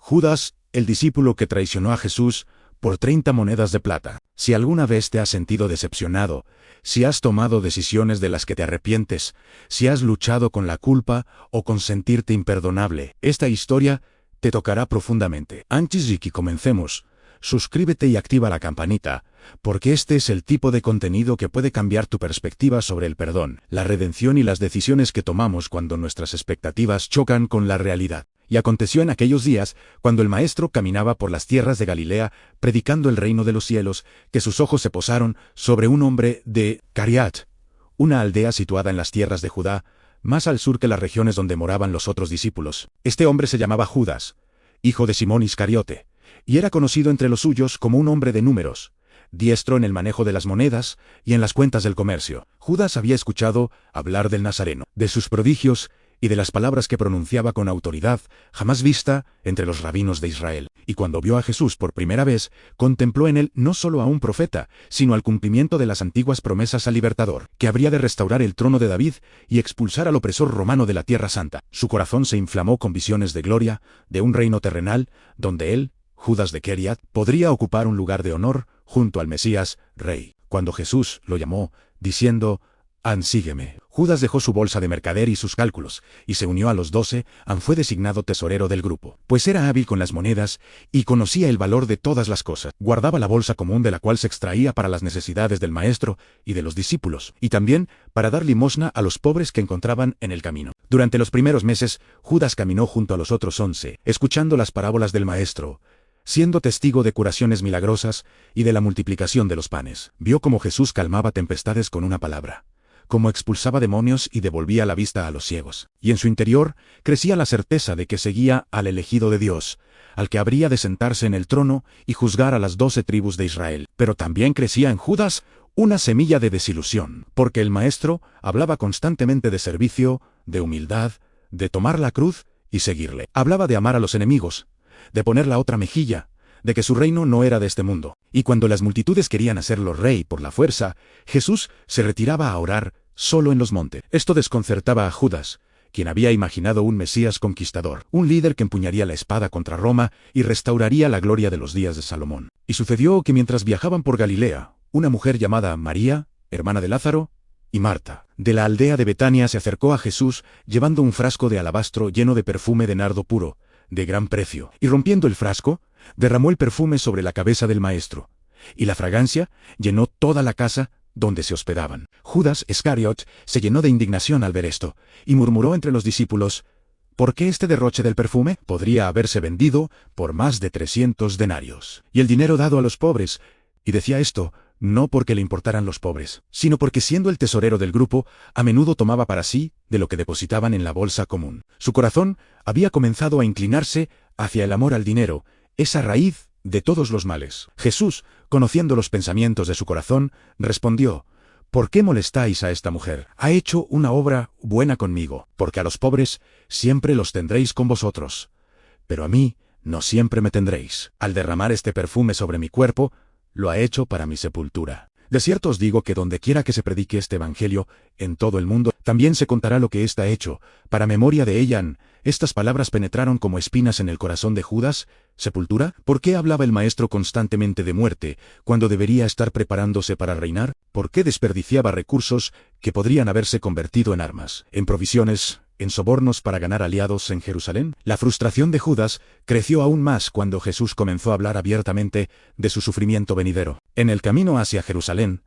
Judas, el discípulo que traicionó a Jesús por 30 monedas de plata. Si alguna vez te has sentido decepcionado, si has tomado decisiones de las que te arrepientes, si has luchado con la culpa o con sentirte imperdonable, esta historia te tocará profundamente. Antes de que comencemos, suscríbete y activa la campanita, porque este es el tipo de contenido que puede cambiar tu perspectiva sobre el perdón, la redención y las decisiones que tomamos cuando nuestras expectativas chocan con la realidad. Y aconteció en aquellos días, cuando el Maestro caminaba por las tierras de Galilea, predicando el reino de los cielos, que sus ojos se posaron sobre un hombre de Cariat, una aldea situada en las tierras de Judá, más al sur que las regiones donde moraban los otros discípulos. Este hombre se llamaba Judas, hijo de Simón Iscariote, y era conocido entre los suyos como un hombre de números, diestro en el manejo de las monedas y en las cuentas del comercio. Judas había escuchado hablar del Nazareno, de sus prodigios y de las palabras que pronunciaba con autoridad, jamás vista entre los rabinos de Israel. Y cuando vio a Jesús por primera vez, contempló en él no solo a un profeta, sino al cumplimiento de las antiguas promesas al libertador, que habría de restaurar el trono de David y expulsar al opresor romano de la Tierra Santa. Su corazón se inflamó con visiones de gloria, de un reino terrenal, donde él, Judas de Keriat, podría ocupar un lugar de honor junto al Mesías, rey. Cuando Jesús lo llamó, diciendo: «Sígueme», Judas dejó su bolsa de mercader y sus cálculos, y se unió a los 12. Fue designado tesorero del grupo, pues era hábil con las monedas y conocía el valor de todas las cosas. Guardaba la bolsa común de la cual se extraía para las necesidades del Maestro y de los discípulos, y también para dar limosna a los pobres que encontraban en el camino. Durante los primeros meses, Judas caminó junto a los otros 11, escuchando las parábolas del Maestro, siendo testigo de curaciones milagrosas y de la multiplicación de los panes. Vio cómo Jesús calmaba tempestades con una palabra, cómo expulsaba demonios y devolvía la vista a los ciegos. Y en su interior crecía la certeza de que seguía al elegido de Dios, al que habría de sentarse en el trono y juzgar a las 12 tribus de Israel. Pero también crecía en Judas una semilla de desilusión, porque el Maestro hablaba constantemente de servicio, de humildad, de tomar la cruz y seguirle. Hablaba de amar a los enemigos, de poner la otra mejilla, de que su reino no era de este mundo. Y cuando las multitudes querían hacerlo rey por la fuerza, Jesús se retiraba a orar solo en los montes. Esto desconcertaba a Judas, quien había imaginado un Mesías conquistador, un líder que empuñaría la espada contra Roma y restauraría la gloria de los días de Salomón. Y sucedió que mientras viajaban por Galilea, una mujer llamada María, hermana de Lázaro, y Marta, de la aldea de Betania, se acercó a Jesús llevando un frasco de alabastro lleno de perfume de nardo puro, de gran precio, y rompiendo el frasco, derramó el perfume sobre la cabeza del Maestro, y la fragancia llenó toda la casa donde se hospedaban. Judas Iscariot se llenó de indignación al ver esto, y murmuró entre los discípulos: «¿Por qué este derroche del perfume? Podría haberse vendido por más de 300 denarios. Y el dinero dado a los pobres». Y decía esto no porque le importaran los pobres, sino porque, siendo el tesorero del grupo, a menudo tomaba para sí de lo que depositaban en la bolsa común. Su corazón había comenzado a inclinarse hacia el amor al dinero, esa raíz de todos los males. Jesús, conociendo los pensamientos de su corazón, respondió: «¿Por qué molestáis a esta mujer? Ha hecho una obra buena conmigo, porque a los pobres siempre los tendréis con vosotros, pero a mí no siempre me tendréis. Al derramar este perfume sobre mi cuerpo, lo ha hecho para mi sepultura. De cierto os digo que dondequiera que se predique este evangelio en todo el mundo, también se contará lo que está hecho, para memoria de ella». Estas palabras penetraron como espinas en el corazón de Judas. ¿Sepultura? ¿Por qué hablaba el Maestro constantemente de muerte, cuando debería estar preparándose para reinar? ¿Por qué desperdiciaba recursos que podrían haberse convertido en armas, en provisiones, en sobornos para ganar aliados en Jerusalén? La frustración de Judas creció aún más cuando Jesús comenzó a hablar abiertamente de su sufrimiento venidero. En el camino hacia Jerusalén,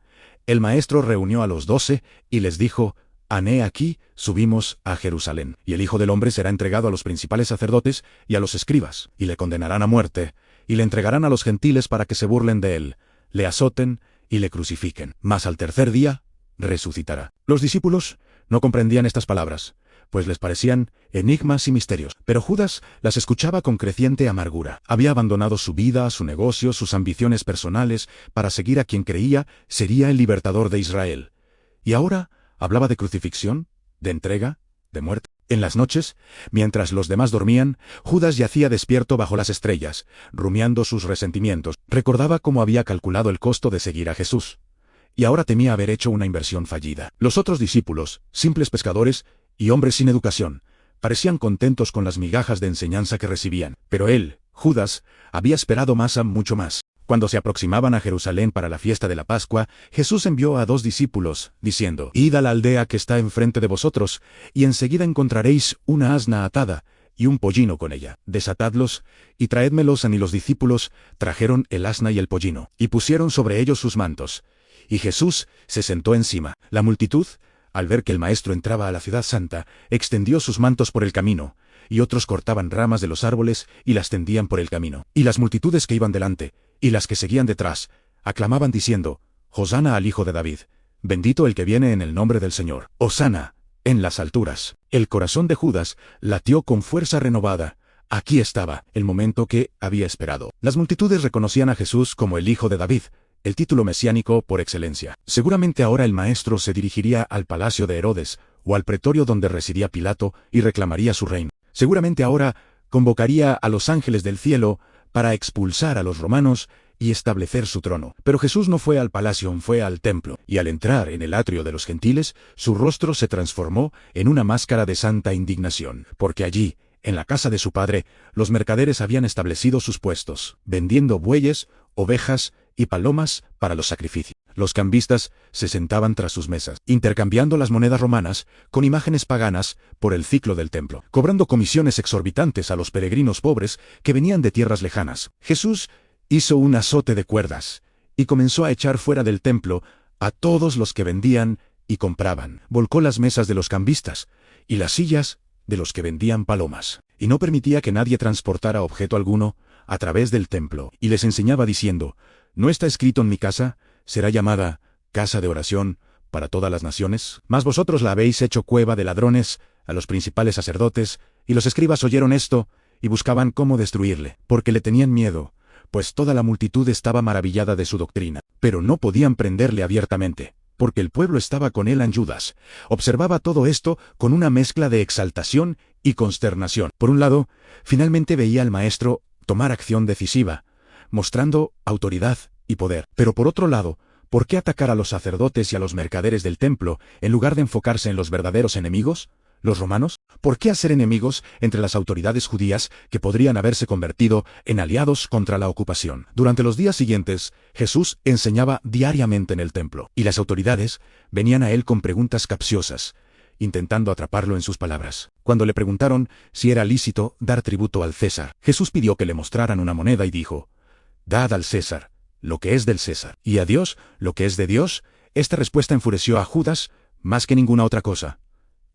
el Maestro reunió a los 12 y les dijo: «He aquí, subimos a Jerusalén, y el Hijo del Hombre será entregado a los principales sacerdotes y a los escribas, y le condenarán a muerte, y le entregarán a los gentiles para que se burlen de él, le azoten y le crucifiquen. Mas al tercer día resucitará». Los discípulos no comprendían estas palabras, pues les parecían enigmas y misterios. Pero Judas las escuchaba con creciente amargura. Había abandonado su vida, su negocio, sus ambiciones personales, para seguir a quien creía sería el libertador de Israel. Y ahora hablaba de crucifixión, de entrega, de muerte. En las noches, mientras los demás dormían, Judas yacía despierto bajo las estrellas, rumiando sus resentimientos. Recordaba cómo había calculado el costo de seguir a Jesús, y ahora temía haber hecho una inversión fallida. Los otros discípulos, simples pescadores y hombres sin educación, parecían contentos con las migajas de enseñanza que recibían. Pero él, Judas había esperado mucho más. Cuando se aproximaban a Jerusalén para la fiesta de la Pascua, Jesús envió a 2 discípulos, diciendo: «Id a la aldea que está enfrente de vosotros, y enseguida encontraréis una asna atada, y un pollino con ella. Desatadlos, y traédmelos a mí». Los discípulos trajeron el asna y el pollino, y pusieron sobre ellos sus mantos. Y Jesús se sentó encima. La multitud, al ver que el Maestro entraba a la ciudad santa, extendió sus mantos por el camino, y otros cortaban ramas de los árboles y las tendían por el camino. Y las multitudes que iban delante, y las que seguían detrás, aclamaban diciendo: «Hosana al Hijo de David, bendito el que viene en el nombre del Señor. Hosana en las alturas». El corazón de Judas latió con fuerza renovada. Aquí estaba el momento que había esperado. Las multitudes reconocían a Jesús como el Hijo de David, el título mesiánico por excelencia. Seguramente ahora el Maestro se dirigiría al palacio de Herodes, o al pretorio donde residía Pilato, y reclamaría su reino. Seguramente ahora convocaría a los ángeles del cielo para expulsar a los romanos y establecer su trono. Pero Jesús no fue al palacio, fue al templo, y al entrar en el atrio de los gentiles, su rostro se transformó en una máscara de santa indignación, porque allí, en la casa de su padre, los mercaderes habían establecido sus puestos, vendiendo bueyes, ovejas y palomas para los sacrificios. Los cambistas se sentaban tras sus mesas, intercambiando las monedas romanas con imágenes paganas por el ciclo del templo, cobrando comisiones exorbitantes a los peregrinos pobres que venían de tierras lejanas. Jesús hizo un azote de cuerdas y comenzó a echar fuera del templo a todos los que vendían y compraban. Volcó las mesas de los cambistas y las sillas de los que vendían palomas, y no permitía que nadie transportara objeto alguno a través del templo, y les enseñaba diciendo: «¿No está escrito en mi casa? Será llamada casa de oración para todas las naciones. Mas vosotros la habéis hecho cueva de ladrones». A los principales sacerdotes y los escribas oyeron esto y buscaban cómo destruirle, porque le tenían miedo, pues toda la multitud estaba maravillada de su doctrina. Pero no podían prenderle abiertamente, porque el pueblo estaba con él en Judas. Observaba todo esto con una mezcla de exaltación y consternación. Por un lado, finalmente veía al Maestro tomar acción decisiva, mostrando autoridad y poder. Pero por otro lado, ¿por qué atacar a los sacerdotes y a los mercaderes del templo en lugar de enfocarse en los verdaderos enemigos, los romanos? ¿Por qué hacer enemigos entre las autoridades judías que podrían haberse convertido en aliados contra la ocupación? Durante los días siguientes, Jesús enseñaba diariamente en el templo, y las autoridades venían a él con preguntas capciosas, intentando atraparlo en sus palabras. Cuando le preguntaron si era lícito dar tributo al César, Jesús pidió que le mostraran una moneda y dijo: «Dad al César lo que es del César, y a Dios lo que es de Dios». Esta respuesta enfureció a Judas más que ninguna otra cosa.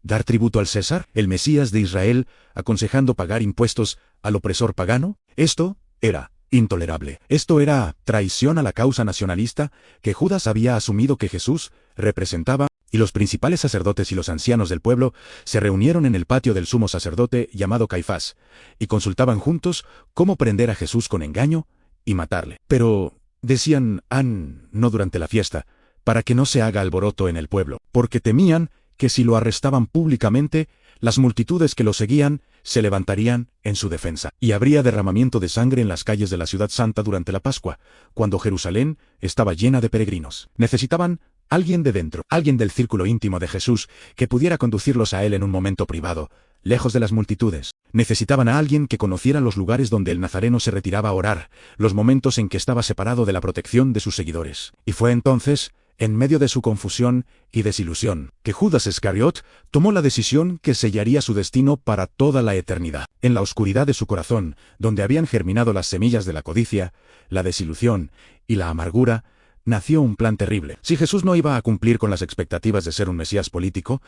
¿Dar tributo al César? ¿El Mesías de Israel aconsejando pagar impuestos al opresor pagano? Esto era intolerable. Esto era traición a la causa nacionalista que Judas había asumido que Jesús representaba, y los principales sacerdotes y los ancianos del pueblo se reunieron en el patio del sumo sacerdote llamado Caifás, y consultaban juntos cómo prender a Jesús con engaño y matarle. Pero decían: no durante la fiesta, para que no se haga alboroto en el pueblo, porque temían que si lo arrestaban públicamente, las multitudes que lo seguían se levantarían en su defensa, y habría derramamiento de sangre en las calles de la ciudad santa durante la Pascua, cuando Jerusalén estaba llena de peregrinos. Necesitaban alguien de dentro, alguien del círculo íntimo de Jesús, que pudiera conducirlos a él en un momento privado, lejos de las multitudes. Necesitaban a alguien que conociera los lugares donde el Nazareno se retiraba a orar, los momentos en que estaba separado de la protección de sus seguidores. Y fue entonces, en medio de su confusión y desilusión, que Judas Iscariot tomó la decisión que sellaría su destino para toda la eternidad. En la oscuridad de su corazón, donde habían germinado las semillas de la codicia, la desilusión y la amargura, nació un plan terrible. Si Jesús no iba a cumplir con las expectativas de ser un Mesías político,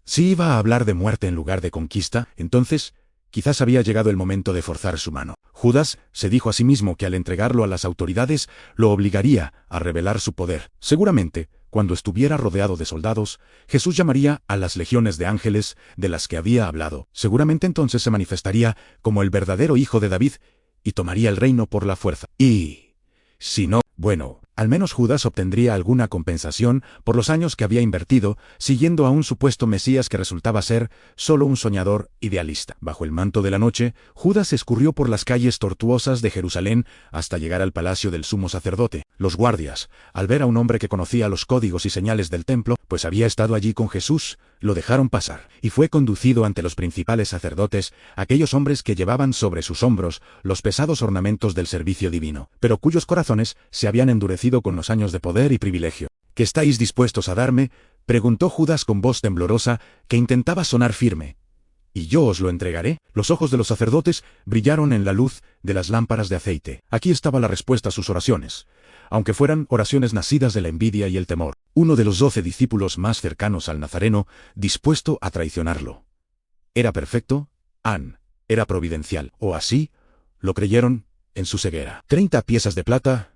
si iba a hablar de muerte en lugar de conquista, entonces quizás había llegado el momento de forzar su mano. Judas se dijo a sí mismo que al entregarlo a las autoridades lo obligaría a revelar su poder. Seguramente, cuando estuviera rodeado de soldados, Jesús llamaría a las legiones de ángeles de las que había hablado. Seguramente entonces se manifestaría como el verdadero Hijo de David y tomaría el reino por la fuerza. Y si no, bueno, al menos Judas obtendría alguna compensación por los años que había invertido siguiendo a un supuesto Mesías que resultaba ser solo un soñador idealista. Bajo el manto de la noche, Judas escurrió por las calles tortuosas de Jerusalén hasta llegar al palacio del sumo sacerdote. Los guardias, al ver a un hombre que conocía los códigos y señales del templo, pues había estado allí con Jesús, lo dejaron pasar, y fue conducido ante los principales sacerdotes, aquellos hombres que llevaban sobre sus hombros los pesados ornamentos del servicio divino, pero cuyos corazones se habían endurecido con los años de poder y privilegio. ¿Qué estáis dispuestos a darme?, preguntó Judas con voz temblorosa, que intentaba sonar firme. ¿Y yo os lo entregaré? Los ojos de los sacerdotes brillaron en la luz de las lámparas de aceite. Aquí estaba la respuesta a sus oraciones, aunque fueran oraciones nacidas de la envidia y el temor. Uno de los 12 discípulos más cercanos al Nazareno, dispuesto a traicionarlo. ¿Era perfecto? Era providencial. ¿O así lo creyeron en su ceguera? 30 piezas de plata,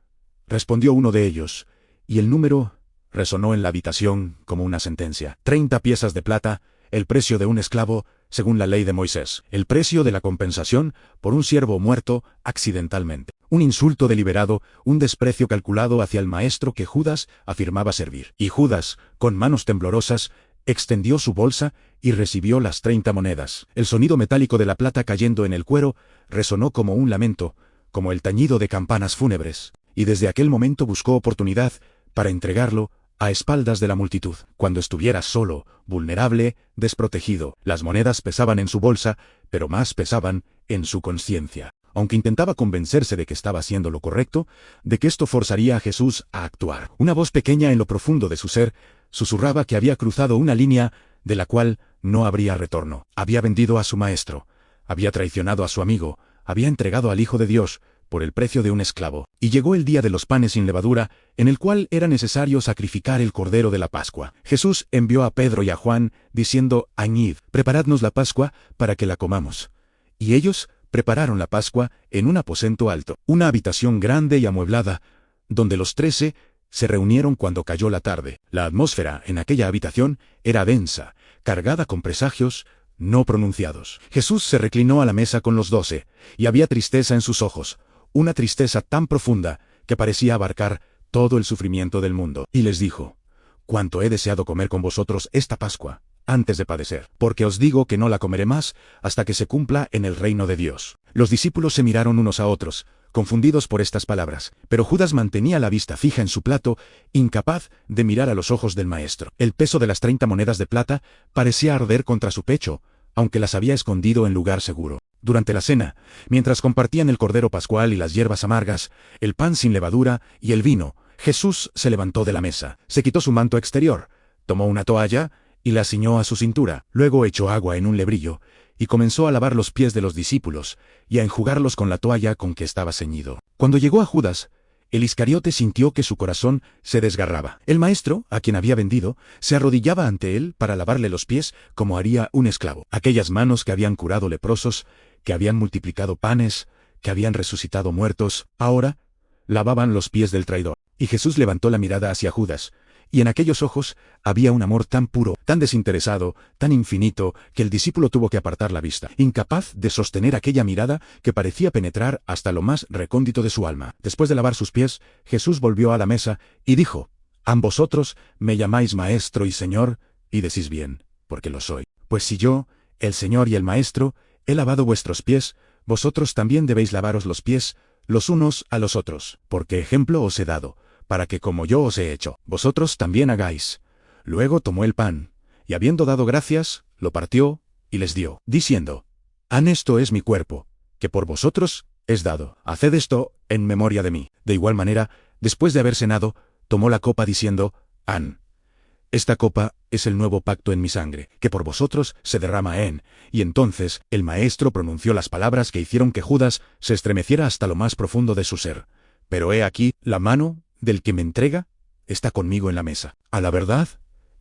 respondió uno de ellos, y el número resonó en la habitación como una sentencia. 30 piezas de plata, el precio de un esclavo, según la ley de Moisés, el precio de la compensación por un siervo muerto accidentalmente. Un insulto deliberado, un desprecio calculado hacia el maestro que Judas afirmaba servir. Y Judas, con manos temblorosas, extendió su bolsa y recibió las 30 monedas. El sonido metálico de la plata cayendo en el cuero resonó como un lamento, como el tañido de campanas fúnebres, y desde aquel momento buscó oportunidad para entregarlo a espaldas de la multitud. Cuando estuviera solo, vulnerable, desprotegido, las monedas pesaban en su bolsa, pero más pesaban en su conciencia. Aunque intentaba convencerse de que estaba haciendo lo correcto, de que esto forzaría a Jesús a actuar. Una voz pequeña en lo profundo de su ser susurraba que había cruzado una línea de la cual no habría retorno. Había vendido a su maestro, había traicionado a su amigo, había entregado al Hijo de Dios por el precio de un esclavo. Y llegó el día de los panes sin levadura, en el cual era necesario sacrificar el cordero de la Pascua. Jesús envió a Pedro y a Juan, diciendo: «Añid, preparadnos la Pascua para que la comamos». Y ellos prepararon la Pascua en un aposento alto, una habitación grande y amueblada, donde los 13 se reunieron cuando cayó la tarde. La atmósfera en aquella habitación era densa, cargada con presagios no pronunciados. Jesús se reclinó a la mesa con los 12, y había tristeza en sus ojos, una tristeza tan profunda que parecía abarcar todo el sufrimiento del mundo. Y les dijo: «Cuánto he deseado comer con vosotros esta Pascua, antes de padecer, porque os digo que no la comeré más hasta que se cumpla en el reino de Dios». Los discípulos se miraron unos a otros, confundidos por estas palabras, pero Judas mantenía la vista fija en su plato, incapaz de mirar a los ojos del maestro. El peso de las 30 monedas de plata parecía arder contra su pecho, aunque las había escondido en lugar seguro. Durante la cena, mientras compartían el cordero pascual y las hierbas amargas, el pan sin levadura y el vino, Jesús se levantó de la mesa, se quitó su manto exterior, tomó una toalla y la ciñó a su cintura, luego echó agua en un lebrillo y comenzó a lavar los pies de los discípulos y a enjugarlos con la toalla con que estaba ceñido. Cuando llegó a Judas, el Iscariote sintió que su corazón se desgarraba. El maestro, a quien había vendido, se arrodillaba ante él para lavarle los pies como haría un esclavo. Aquellas manos que habían curado leprosos, que habían multiplicado panes, que habían resucitado muertos, ahora lavaban los pies del traidor. Y Jesús levantó la mirada hacia Judas, y en aquellos ojos había un amor tan puro, tan desinteresado, tan infinito, que el discípulo tuvo que apartar la vista, incapaz de sostener aquella mirada que parecía penetrar hasta lo más recóndito de su alma. Después de lavar sus pies, Jesús volvió a la mesa y dijo: «A vosotros me llamáis Maestro y Señor, y decís bien, porque lo soy. Pues si yo, el Señor y el Maestro, he lavado vuestros pies, vosotros también debéis lavaros los pies los unos a los otros, porque ejemplo os he dado, para que como yo os he hecho, vosotros también hagáis». Luego tomó el pan, y habiendo dado gracias, lo partió, y les dio, diciendo: «Esto es mi cuerpo, que por vosotros es dado. Haced esto en memoria de mí». De igual manera, después de haber cenado, tomó la copa diciendo: «Esta copa es el nuevo pacto en mi sangre, que por vosotros se derrama en». Y entonces el maestro pronunció las palabras que hicieron que Judas se estremeciera hasta lo más profundo de su ser: «Pero he aquí, la mano del que me entrega está conmigo en la mesa. A la verdad,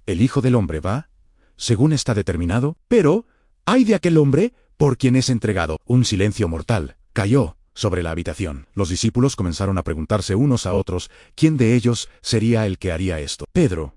el Hijo del Hombre va, según está determinado, pero ¡ay de aquel hombre por quien es entregado!». Un silencio mortal cayó sobre la habitación. Los discípulos comenzaron a preguntarse unos a otros quién de ellos sería el que haría esto. Pedro,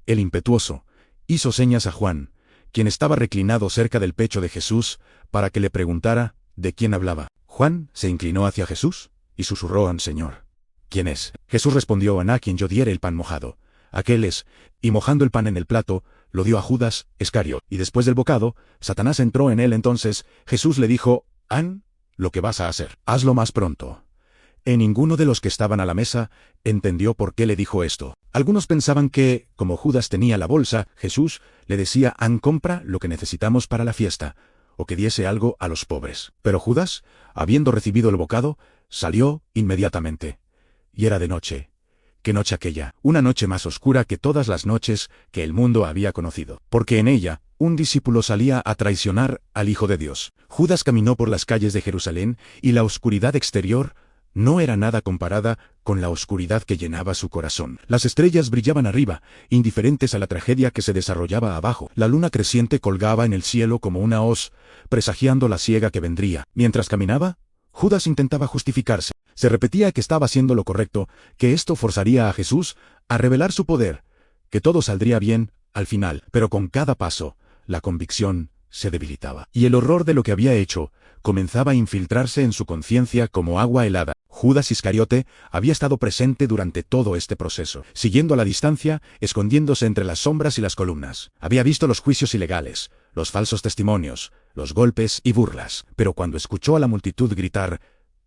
el impetuoso, hizo señas a Juan, quien estaba reclinado cerca del pecho de Jesús, para que le preguntara de quién hablaba. Juan se inclinó hacia Jesús y susurró al Señor: «¿Quién es?». Jesús respondió: «A quien yo diere el pan mojado, aquel es». Y mojando el pan en el plato, lo dio a Judas Iscariote. Y después del bocado, Satanás entró en él. Entonces Jesús le dijo: «Lo que vas a hacer, hazlo más pronto». Ninguno de los que estaban a la mesa entendió por qué le dijo esto. Algunos pensaban que, como Judas tenía la bolsa, Jesús le decía: compra lo que necesitamos para la fiesta, o que diese algo a los pobres. Pero Judas, habiendo recibido el bocado, salió inmediatamente. Y era de noche. ¿Qué noche aquella? Una noche más oscura que todas las noches que el mundo había conocido. Porque en ella, un discípulo salía a traicionar al Hijo de Dios. Judas caminó por las calles de Jerusalén, y la oscuridad exterior no era nada comparada con la oscuridad que llenaba su corazón. Las estrellas brillaban arriba, indiferentes a la tragedia que se desarrollaba abajo. La luna creciente colgaba en el cielo como una hoz, presagiando la siega que vendría. Mientras caminaba, Judas intentaba justificarse. Se repetía que estaba haciendo lo correcto, que esto forzaría a Jesús a revelar su poder, que todo saldría bien al final. Pero con cada paso, la convicción se debilitaba. Y el horror de lo que había hecho comenzaba a infiltrarse en su conciencia como agua helada. Judas Iscariote había estado presente durante todo este proceso, siguiendo a la distancia, escondiéndose entre las sombras y las columnas. Había visto los juicios ilegales, los falsos testimonios, los golpes y burlas. Pero cuando escuchó a la multitud gritar: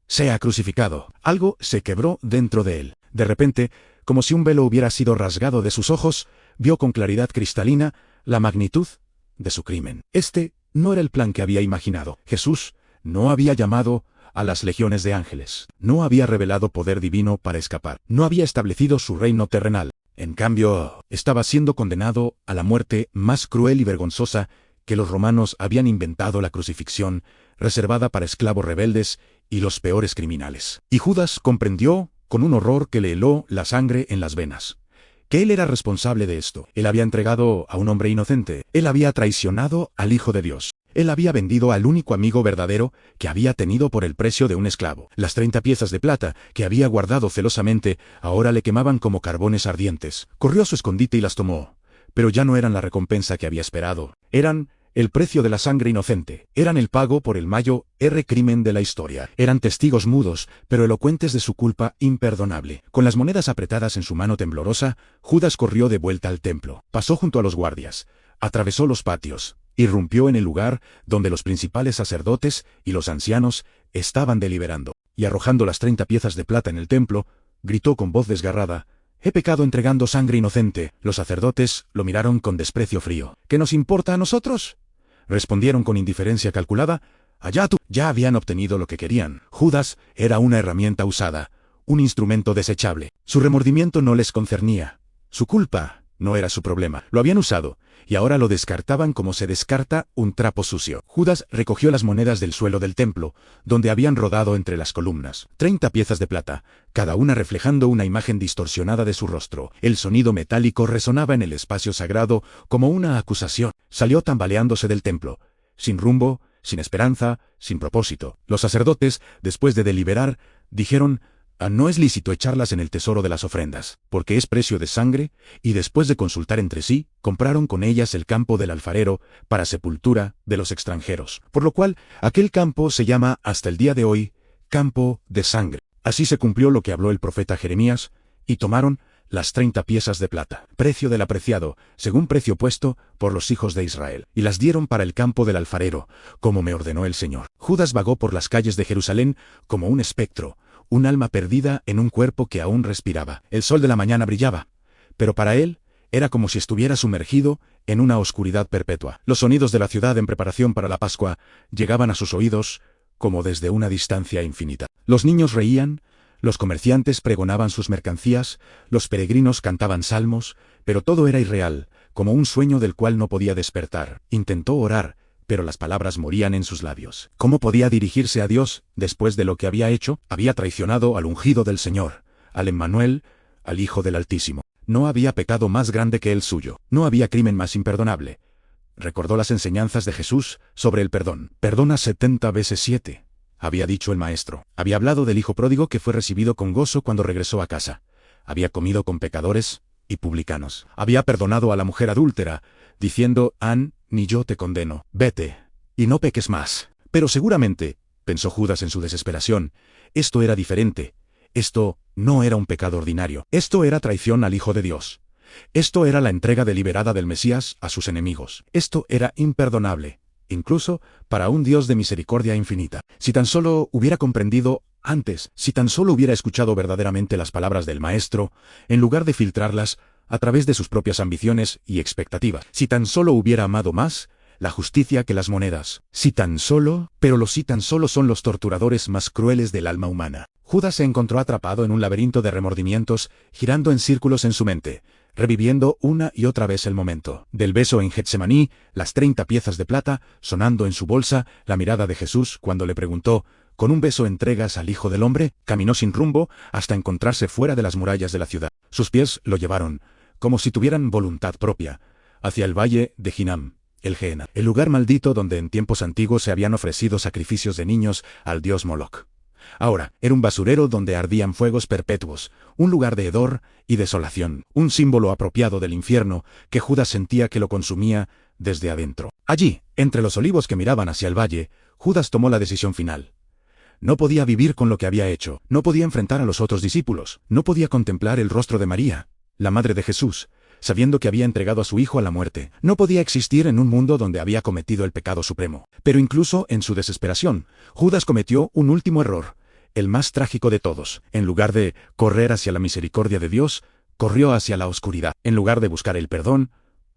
«¡Sea crucificado!», algo se quebró dentro de él. De repente, como si un velo hubiera sido rasgado de sus ojos, vio con claridad cristalina la magnitud de su crimen. Este no era el plan que había imaginado. Jesús no había llamado a las legiones de ángeles. No había revelado poder divino para escapar. No había establecido su reino terrenal. En cambio, estaba siendo condenado a la muerte más cruel y vergonzosa que los romanos habían inventado: la crucifixión, reservada para esclavos rebeldes y los peores criminales. Y Judas comprendió, con un horror que le heló la sangre en las venas, que él era responsable de esto. Él había entregado a un hombre inocente. Él había traicionado al Hijo de Dios. Él había vendido al único amigo verdadero que había tenido por el precio de un esclavo. Las 30 piezas de plata que había guardado celosamente ahora le quemaban como carbones ardientes. Corrió a su escondite y las tomó. Pero ya no eran la recompensa que había esperado. Eran el precio de la sangre inocente. Eran el pago por el mayor crimen de la historia. Eran testigos mudos, pero elocuentes de su culpa imperdonable. Con las monedas apretadas en su mano temblorosa, Judas corrió de vuelta al templo. Pasó junto a los guardias. Atravesó los patios. Irrumpió en el lugar donde los principales sacerdotes y los ancianos estaban deliberando. Y arrojando las 30 piezas de plata en el templo, gritó con voz desgarrada: «He pecado entregando sangre inocente». Los sacerdotes lo miraron con desprecio frío. «¿Qué nos importa a nosotros?», respondieron con indiferencia calculada. «Allá tú». Ya habían obtenido lo que querían. Judas era una herramienta usada, un instrumento desechable. Su remordimiento no les concernía. Su culpa no era su problema. Lo habían usado, y ahora lo descartaban como se descarta un trapo sucio. Judas recogió las monedas del suelo del templo, donde habían rodado entre las columnas. 30 piezas de plata, cada una reflejando una imagen distorsionada de su rostro. El sonido metálico resonaba en el espacio sagrado como una acusación. Salió tambaleándose del templo, sin rumbo, sin esperanza, sin propósito. Los sacerdotes, después de deliberar, dijeron: «No es lícito echarlas en el tesoro de las ofrendas, porque es precio de sangre», y después de consultar entre sí, compraron con ellas el campo del alfarero para sepultura de los extranjeros. Por lo cual, aquel campo se llama hasta el día de hoy campo de sangre. Así se cumplió lo que habló el profeta Jeremías, y tomaron las 30 piezas de plata, precio del apreciado, según precio puesto por los hijos de Israel, y las dieron para el campo del alfarero, como me ordenó el Señor. Judas vagó por las calles de Jerusalén como un espectro, un alma perdida en un cuerpo que aún respiraba. El sol de la mañana brillaba, pero para él era como si estuviera sumergido en una oscuridad perpetua. Los sonidos de la ciudad en preparación para la Pascua llegaban a sus oídos como desde una distancia infinita. Los niños reían, los comerciantes pregonaban sus mercancías, los peregrinos cantaban salmos, pero todo era irreal, como un sueño del cual no podía despertar. Intentó orar, pero las palabras morían en sus labios. ¿Cómo podía dirigirse a Dios después de lo que había hecho? Había traicionado al ungido del Señor, al Emmanuel, al Hijo del Altísimo. No había pecado más grande que el suyo. No había crimen más imperdonable. Recordó las enseñanzas de Jesús sobre el perdón. «Perdona 70 veces 7», había dicho el Maestro. Había hablado del hijo pródigo que fue recibido con gozo cuando regresó a casa. Había comido con pecadores y publicanos. Había perdonado a la mujer adúltera, diciendo: «Ni yo te condeno. Vete, y no peques más». Pero seguramente, pensó Judas en su desesperación, esto era diferente. Esto no era un pecado ordinario. Esto era traición al Hijo de Dios. Esto era la entrega deliberada del Mesías a sus enemigos. Esto era imperdonable, incluso para un Dios de misericordia infinita. Si tan solo hubiera comprendido Antes, si tan solo hubiera escuchado verdaderamente las palabras del Maestro, en lugar de filtrarlas a través de sus propias ambiciones y expectativas, si tan solo hubiera amado más la justicia que las monedas. Si tan solo, pero los si tan solo son los torturadores más crueles del alma humana. Judas se encontró atrapado en un laberinto de remordimientos, girando en círculos en su mente, reviviendo una y otra vez el momento del beso en Getsemaní, las 30 piezas de plata, sonando en su bolsa, la mirada de Jesús cuando le preguntó: ¿con un beso entregas al Hijo del Hombre? Caminó sin rumbo hasta encontrarse fuera de las murallas de la ciudad. Sus pies lo llevaron, como si tuvieran voluntad propia, hacia el valle de Hinnom, el Gehenna, el lugar maldito donde en tiempos antiguos se habían ofrecido sacrificios de niños al dios Moloch. Ahora, era un basurero donde ardían fuegos perpetuos, un lugar de hedor y desolación, un símbolo apropiado del infierno que Judas sentía que lo consumía desde adentro. Allí, entre los olivos que miraban hacia el valle, Judas tomó la decisión final. No podía vivir con lo que había hecho, no podía enfrentar a los otros discípulos, no podía contemplar el rostro de María, la madre de Jesús, sabiendo que había entregado a su hijo a la muerte. No podía existir en un mundo donde había cometido el pecado supremo. Pero incluso en su desesperación, Judas cometió un último error, el más trágico de todos. En lugar de correr hacia la misericordia de Dios, corrió hacia la oscuridad. En lugar de buscar el perdón,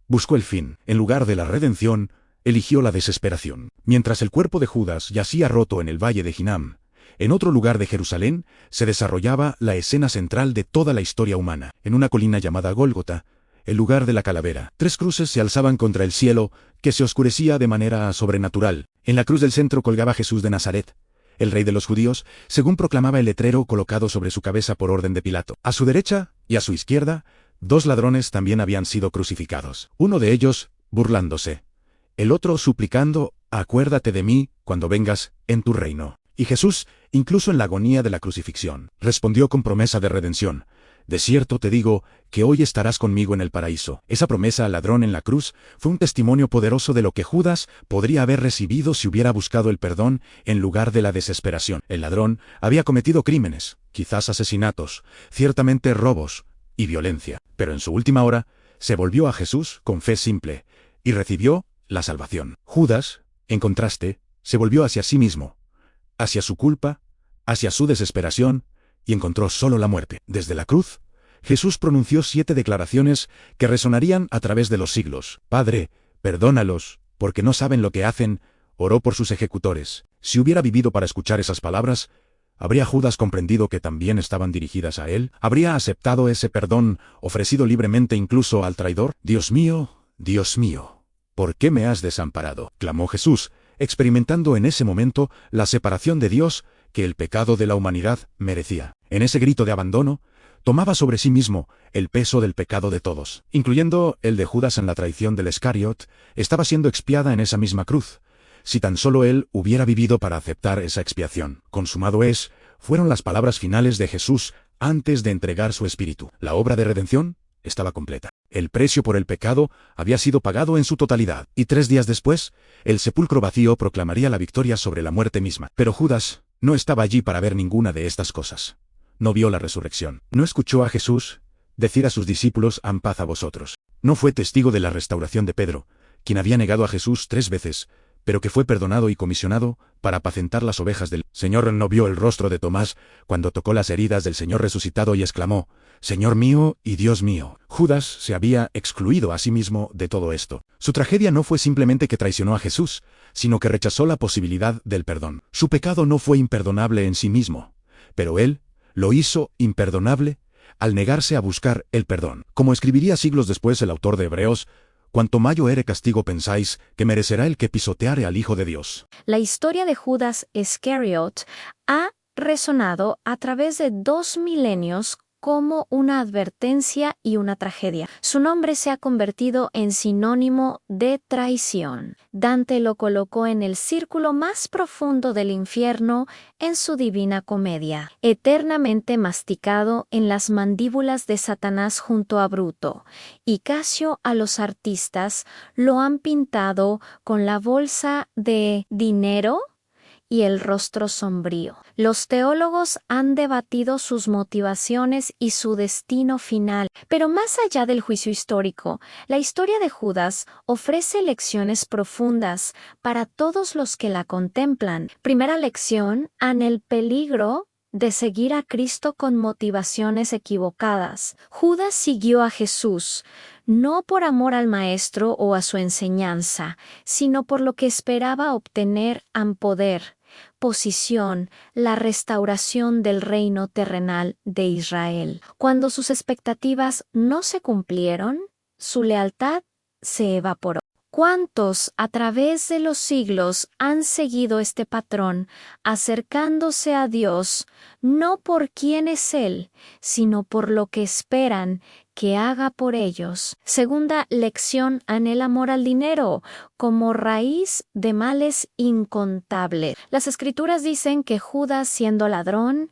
buscó el fin. En lugar de la redención, eligió la desesperación. Mientras el cuerpo de Judas yacía roto en el valle de Hinnom, en otro lugar de Jerusalén se desarrollaba la escena central de toda la historia humana. En una colina llamada Gólgota, el lugar de la calavera, 3 cruces se alzaban contra el cielo, que se oscurecía de manera sobrenatural. En la cruz del centro colgaba Jesús de Nazaret, el rey de los judíos, según proclamaba el letrero colocado sobre su cabeza por orden de Pilato. A su derecha y a su izquierda, 2 ladrones también habían sido crucificados. Uno de ellos, burlándose. El otro suplicando: acuérdate de mí cuando vengas en tu reino. Y Jesús, incluso en la agonía de la crucifixión, respondió con promesa de redención: de cierto te digo, que hoy estarás conmigo en el paraíso. Esa promesa al ladrón en la cruz fue un testimonio poderoso de lo que Judas podría haber recibido si hubiera buscado el perdón en lugar de la desesperación. El ladrón había cometido crímenes, quizás asesinatos, ciertamente robos y violencia, pero en su última hora se volvió a Jesús con fe simple y recibió la salvación. Judas, en contraste, se volvió hacia sí mismo, hacia su culpa, hacia su desesperación, y encontró solo la muerte. Desde la cruz, Jesús pronunció 7 declaraciones que resonarían a través de los siglos. Padre, perdónalos, porque no saben lo que hacen. Oró por sus ejecutores. Si hubiera vivido para escuchar esas palabras, ¿habría Judas comprendido que también estaban dirigidas a él? ¿Habría aceptado ese perdón, ofrecido libremente incluso al traidor? Dios mío, ¿por qué me has desamparado?, clamó Jesús, experimentando en ese momento la separación de Dios que el pecado de la humanidad merecía. En ese grito de abandono, tomaba sobre sí mismo el peso del pecado de todos, incluyendo el de Judas en la traición del Iscariot. Estaba siendo expiada en esa misma cruz. Si tan solo él hubiera vivido para aceptar esa expiación. Consumado es, fueron las palabras finales de Jesús antes de entregar su espíritu. La obra de redención estaba completa. El precio por el pecado había sido pagado en su totalidad, y 3 días después, el sepulcro vacío proclamaría la victoria sobre la muerte misma. Pero Judas no estaba allí para ver ninguna de estas cosas. No vio la resurrección. No escuchó a Jesús decir a sus discípulos: «En paz a vosotros». No fue testigo de la restauración de Pedro, quien había negado a Jesús 3 veces, pero que fue perdonado y comisionado para apacentar las ovejas del Señor. No vio el rostro de Tomás cuando tocó las heridas del Señor resucitado y exclamó: «Señor mío y Dios mío». Judas se había excluido a sí mismo de todo esto. Su tragedia no fue simplemente que traicionó a Jesús, sino que rechazó la posibilidad del perdón. Su pecado no fue imperdonable en sí mismo, pero él lo hizo imperdonable al negarse a buscar el perdón. Como escribiría siglos después el autor de Hebreos: «Cuanto mayor castigo pensáis que merecerá el que pisoteare al Hijo de Dios». La historia de Judas Iscariot ha resonado a través de 2 milenios como una advertencia y una tragedia. Su nombre se ha convertido en sinónimo de traición. Dante lo colocó en el círculo más profundo del infierno en su Divina Comedia, eternamente masticado en las mandíbulas de Satanás junto a Bruto, y Casio a los artistas lo han pintado con la bolsa de dinero y el rostro sombrío. Los teólogos han debatido sus motivaciones y su destino final, pero más allá del juicio histórico, la historia de Judas ofrece lecciones profundas para todos los que la contemplan. Primera lección: ante el peligro de seguir a Cristo con motivaciones equivocadas. Judas siguió a Jesús, no por amor al Maestro o a su enseñanza, sino por lo que esperaba obtener en poder, posición, la restauración del reino terrenal de Israel. Cuando sus expectativas no se cumplieron, su lealtad se evaporó. ¿Cuántos a través de los siglos han seguido este patrón, acercándose a Dios no por quién es Él, sino por lo que esperan que haga por ellos? Segunda lección en el amor al dinero, como raíz de males incontables. Las Escrituras dicen que Judas, siendo ladrón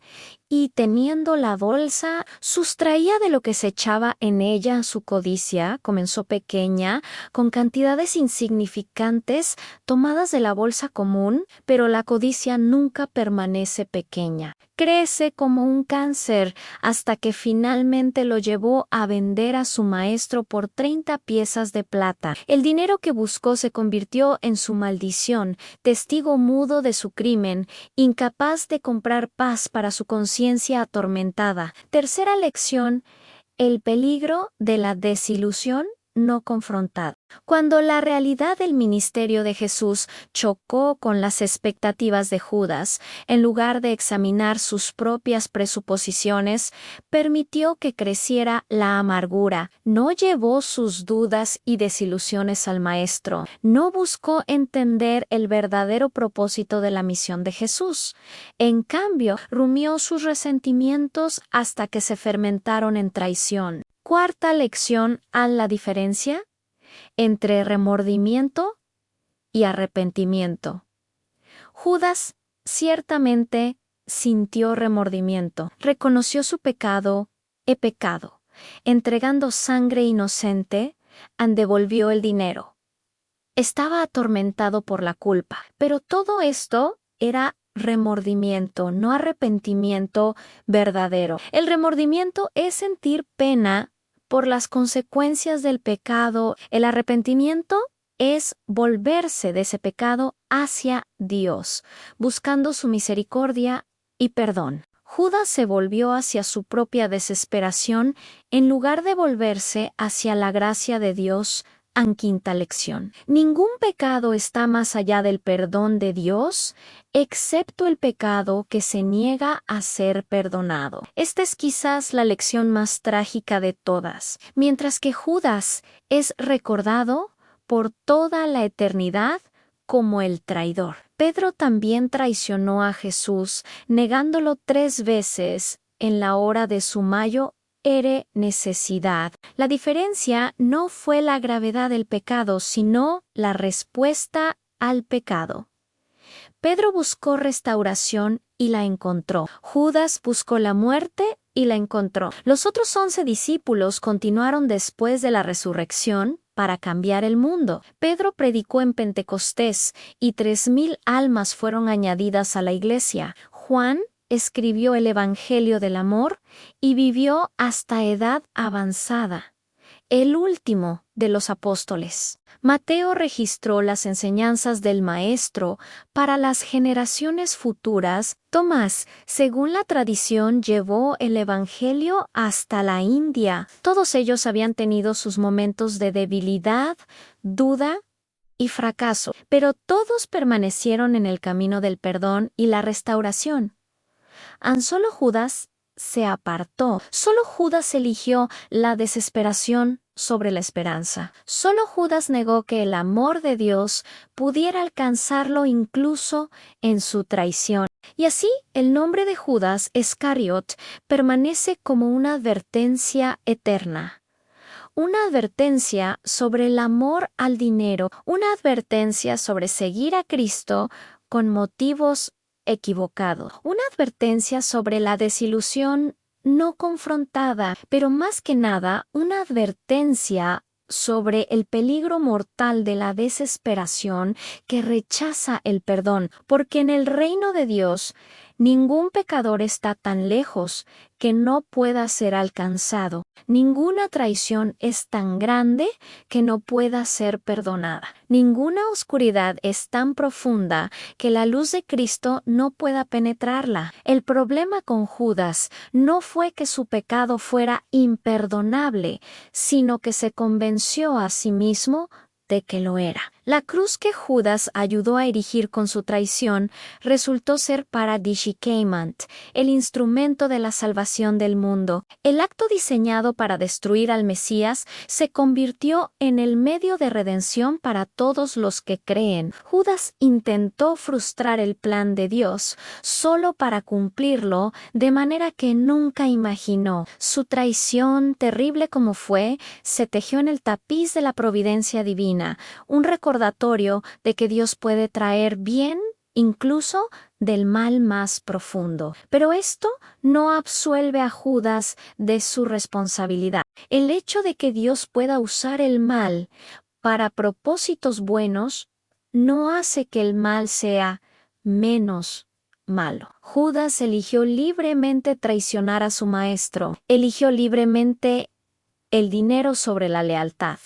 y teniendo la bolsa, sustraía de lo que se echaba en ella. Su codicia comenzó pequeña, con cantidades insignificantes tomadas de la bolsa común, pero la codicia nunca permanece pequeña. Crece como un cáncer hasta que finalmente lo llevó a vender a su maestro por 30 piezas de plata. El dinero que buscó se convirtió en su maldición, testigo mudo de su crimen, incapaz de comprar paz para su conciencia atormentada. Tercera lección: el peligro de la desilusión no confrontada. Cuando la realidad del ministerio de Jesús chocó con las expectativas de Judas, en lugar de examinar sus propias presuposiciones, permitió que creciera la amargura. No llevó sus dudas y desilusiones al Maestro. No buscó entender el verdadero propósito de la misión de Jesús. En cambio, rumió sus resentimientos hasta que se fermentaron en traición. Cuarta lección: ¿a la diferencia entre remordimiento y arrepentimiento? Judas ciertamente sintió remordimiento. Reconoció su pecado: he pecado. Entregando sangre inocente, devolvió el dinero. Estaba atormentado por la culpa, pero todo esto era remordimiento, no arrepentimiento verdadero. El remordimiento es sentir pena por las consecuencias del pecado. El arrepentimiento es volverse de ese pecado hacia Dios, buscando su misericordia y perdón. Judas se volvió hacia su propia desesperación en lugar de volverse hacia la gracia de Dios. En quinta lección: ningún pecado está más allá del perdón de Dios, excepto el pecado que se niega a ser perdonado. Esta es quizás la lección más trágica de todas. Mientras que Judas es recordado por toda la eternidad como el traidor, Pedro también traicionó a Jesús, negándolo 3 veces en la hora de su necesidad. La diferencia no fue la gravedad del pecado, sino la respuesta al pecado. Pedro buscó restauración y la encontró. Judas buscó la muerte y la encontró. Los otros 11 discípulos continuaron después de la resurrección para cambiar el mundo. Pedro predicó en Pentecostés y 3,000 almas fueron añadidas a la iglesia. Juan escribió el Evangelio del amor y vivió hasta edad avanzada, el último de los apóstoles. Mateo registró las enseñanzas del Maestro para las generaciones futuras. Tomás, según la tradición, llevó el Evangelio hasta la India. Todos ellos habían tenido sus momentos de debilidad, duda y fracaso, pero todos permanecieron en el camino del perdón y la restauración. Solo Judas se apartó. Solo Judas eligió la desesperación sobre la esperanza. Solo Judas negó que el amor de Dios pudiera alcanzarlo incluso en su traición. Y así, el nombre de Judas Iscariot permanece como una advertencia eterna. Una advertencia sobre el amor al dinero, una advertencia sobre seguir a Cristo con motivos equivocado. Una advertencia sobre la desilusión no confrontada, pero más que nada, una advertencia sobre el peligro mortal de la desesperación que rechaza el perdón, porque en el reino de Dios Ningún pecador está tan lejos que no pueda ser alcanzado. Ninguna traición es tan grande que no pueda ser perdonada. Ninguna oscuridad es tan profunda que la luz de Cristo no pueda penetrarla. El problema con Judas no fue que su pecado fuera imperdonable, sino que se convenció a sí mismo de que lo era. La cruz que Judas ayudó a erigir con su traición resultó ser para Dishikemant, el instrumento de la salvación del mundo. El acto diseñado para destruir al Mesías se convirtió en el medio de redención para todos los que creen. Judas intentó frustrar el plan de Dios solo para cumplirlo de manera que nunca imaginó. Su traición, terrible como fue, se tejió en el tapiz de la providencia divina, un recordatorio de que Dios puede traer bien incluso del mal más profundo. Pero esto no absuelve a Judas de su responsabilidad. El hecho de que Dios pueda usar el mal para propósitos buenos no hace que el mal sea menos malo. Judas eligió libremente traicionar a su maestro, eligió libremente el dinero sobre la lealtad.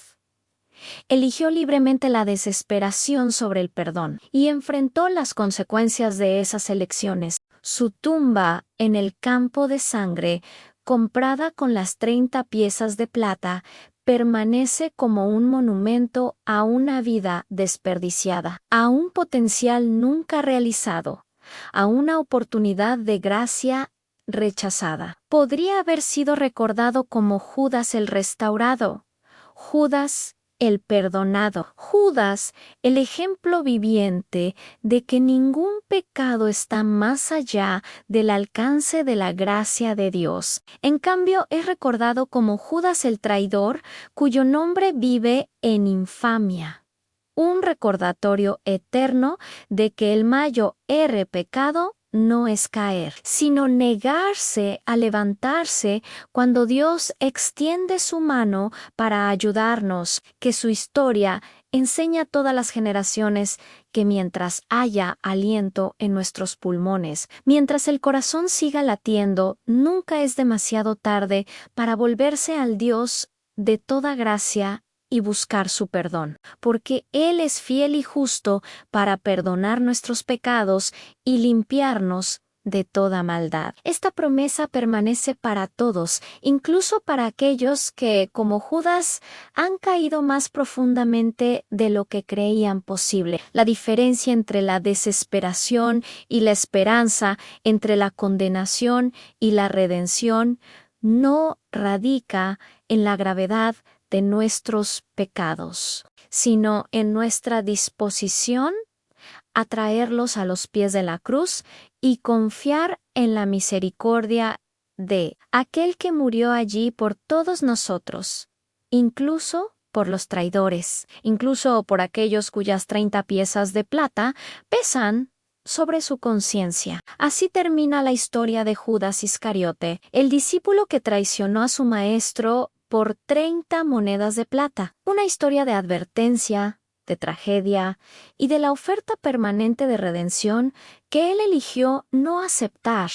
Eligió libremente la desesperación sobre el perdón y enfrentó las consecuencias de esas elecciones. Su tumba en el campo de sangre, comprada con las 30 piezas de plata, permanece como un monumento a una vida desperdiciada, a un potencial nunca realizado, a una oportunidad de gracia rechazada. Podría haber sido recordado como Judas el restaurado, Judas el perdonado, Judas, el ejemplo viviente de que ningún pecado está más allá del alcance de la gracia de Dios. En cambio, es recordado como Judas el traidor, cuyo nombre vive en infamia. Un recordatorio eterno de que el mayor pecado no es caer, sino negarse a levantarse cuando Dios extiende su mano para ayudarnos, que su historia enseña a todas las generaciones que mientras haya aliento en nuestros pulmones, mientras el corazón siga latiendo, nunca es demasiado tarde para volverse al Dios de toda gracia y buscar su perdón, porque Él es fiel y justo para perdonar nuestros pecados y limpiarnos de toda maldad. Esta promesa permanece para todos, incluso para aquellos que, como Judas, han caído más profundamente de lo que creían posible. La diferencia entre la desesperación y la esperanza, entre la condenación y la redención, no radica en la gravedad de nuestros pecados, sino en nuestra disposición a traerlos a los pies de la cruz y confiar en la misericordia de aquel que murió allí por todos nosotros, incluso por los traidores, incluso por aquellos cuyas 30 piezas de plata pesan sobre su conciencia. Así termina la historia de Judas Iscariote, el discípulo que traicionó a su maestro por 30 monedas de plata. Una historia de advertencia, de tragedia y de la oferta permanente de redención que él eligió no aceptar.